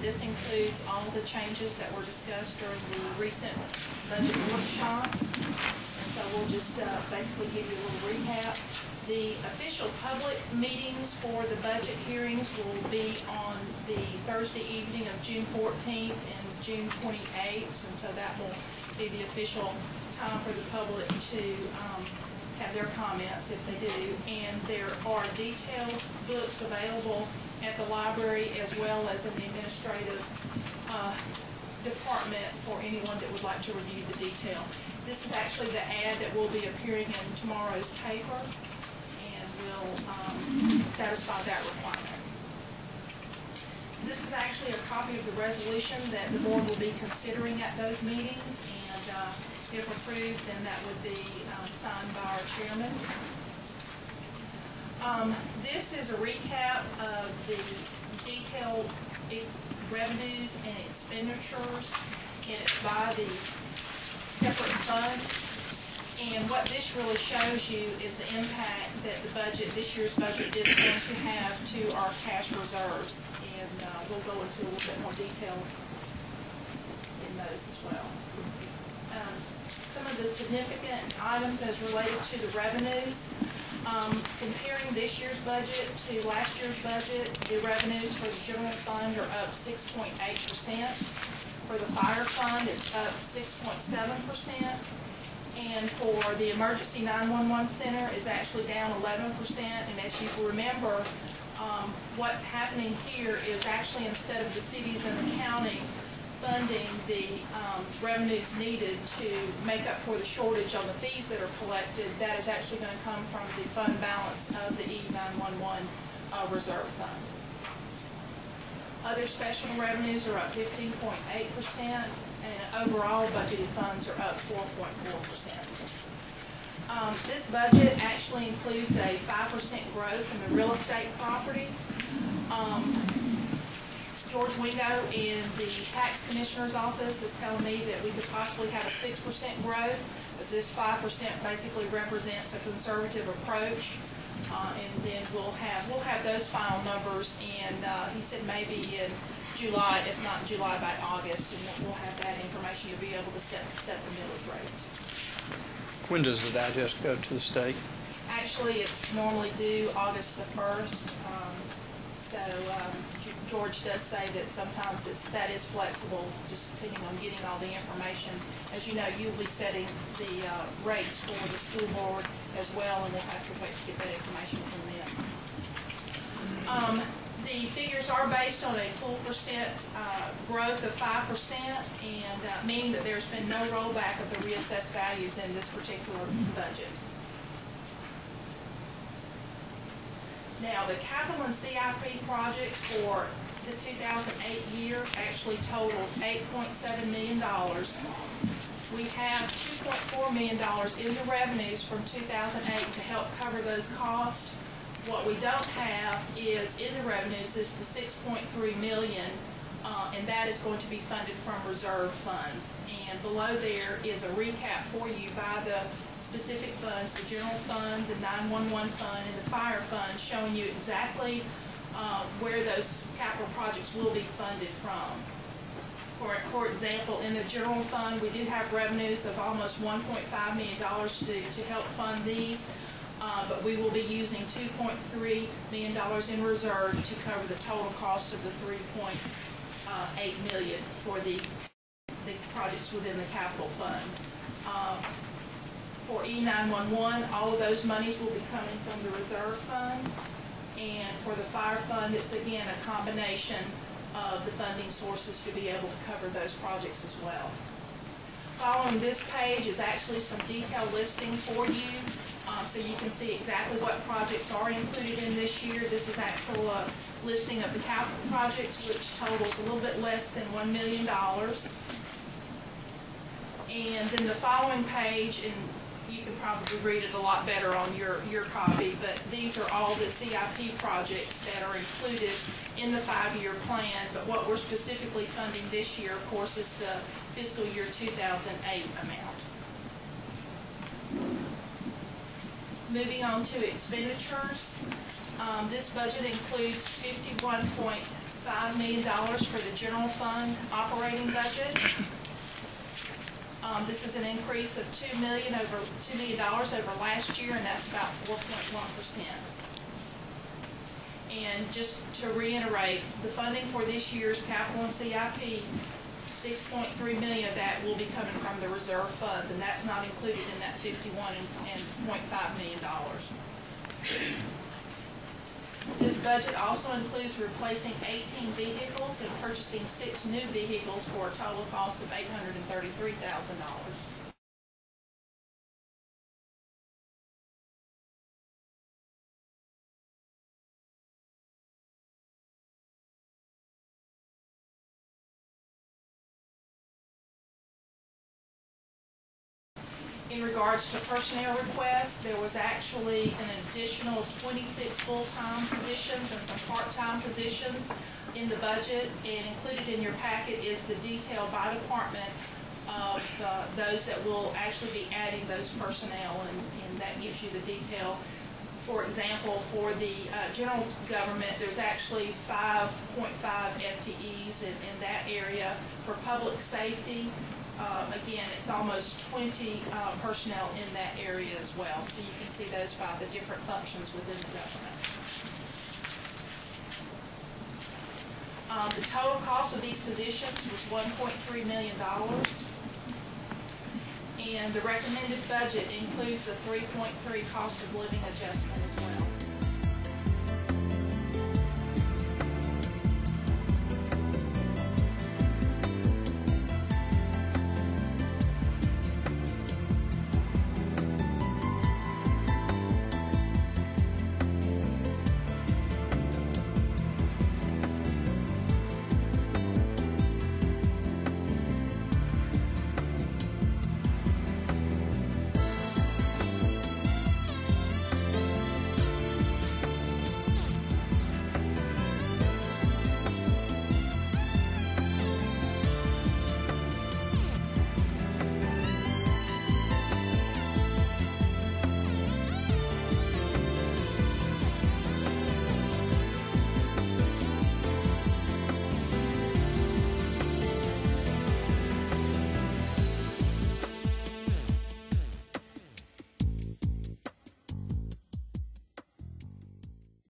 this includes all the changes that were discussed during the recent budget workshops. And so we'll just basically give you a little recap. The official public meetings for the budget hearings will be on the Thursday evening of June 14th and June 28th, and so that will be the official time for the public to have their comments if they do. And there are detailed books available at the library as well as in the administrative department for anyone that would like to review the detail. This is actually the ad that will be appearing in tomorrow's paper and will satisfy that requirement. This is actually a copy of the resolution that the board will be considering at those meetings, and if approved, then that would be signed by our chairman. This is a recap of the detailed revenues and expenditures, and it's by the separate funds. And what this really shows you is the impact that the budget, this year's budget, is going to have to our cash reserves. And we'll go into a little bit more detail in those as well. Some of the significant items as related to the revenues. Comparing this year's budget to last year's budget, the revenues for the general fund are up 6.8%. For the fire fund, it's up 6.7%. And for the emergency 911 center, it's actually down 11%. And as you remember, what's happening here is actually instead of the cities and the county funding the revenues needed to make up for the shortage on the fees that are collected, that is actually going to come from the fund balance of the E911 reserve fund. Other special revenues are up 15.8%, and overall budgeted funds are up 4.4%. This budget actually includes a 5% growth in the real estate property. George Wingo in the tax commissioner's office is telling me that we could possibly have a 6% growth, but this 5% basically represents a conservative approach. And then we'll have those final numbers, and he said maybe in July, if not in July, by August, and we'll have that information to be able to set the millage rates. When does the digest go to the state? Actually, it's normally due August the 1st. George does say that sometimes that is flexible, just depending on getting all the information. As you know, you'll be setting the rates for the school board as well, and we'll have to wait to get that information from them. The figures are based on a full percent growth of 5%, and meaning that there's been no rollback of the reassessed values in this particular budget. Now, the capital and CIP projects for the 2008 year actually totaled $8.7 million. We have $2.4 million in the revenues from 2008 to help cover those costs. What we don't have is in the revenues is the $6.3 million, and that is going to be funded from reserve funds. And below there is a recap for you by the specific funds, the general fund, the 911 fund, and the fire fund, showing you exactly where those capital projects will be funded from. For example, in the general fund, we do have revenues of almost $1.5 million to help fund these, but we will be using $2.3 million in reserve to cover the total cost of the $3.8 million for the projects within the capital fund. For E911, all of those monies will be coming from the reserve fund. And for the fire fund, it's again a combination of the funding sources to be able to cover those projects as well. Following this page is actually some detailed listing for you, so you can see exactly what projects are included in this year. This is actual listing of the capital projects, which totals a little bit less than $1 million. And then the following page, and you can probably read it a lot better on your copy, but these are all the CIP projects that are included in the 5-year plan. But what we're specifically funding this year, of course, is the fiscal year 2008 amount. Moving on to expenditures. This budget includes $5 million for the general fund operating budget. This is an increase of $2 million over last year, and that's about 4.1%. And just to reiterate, the funding for this year's capital and CIP, $6.3 million of that will be coming from the reserve funds, and that's not included in that $51.5 million. This budget also includes replacing 18 vehicles and purchasing 6 new vehicles for a total cost of $833,000. In regards to personnel requests, there was actually an additional 26 full-time positions and some part-time positions in the budget, and included in your packet is the detail by department of those that will actually be adding those personnel, and that gives you the detail. For example, for the general government, there's actually 5.5 FTEs in that area. For public safety, again, it's almost 20 personnel in that area as well. So you can see those by the different functions within the government. The total cost of these positions was $1.3 million. And the recommended budget includes a 3.3 cost of living adjustment as well.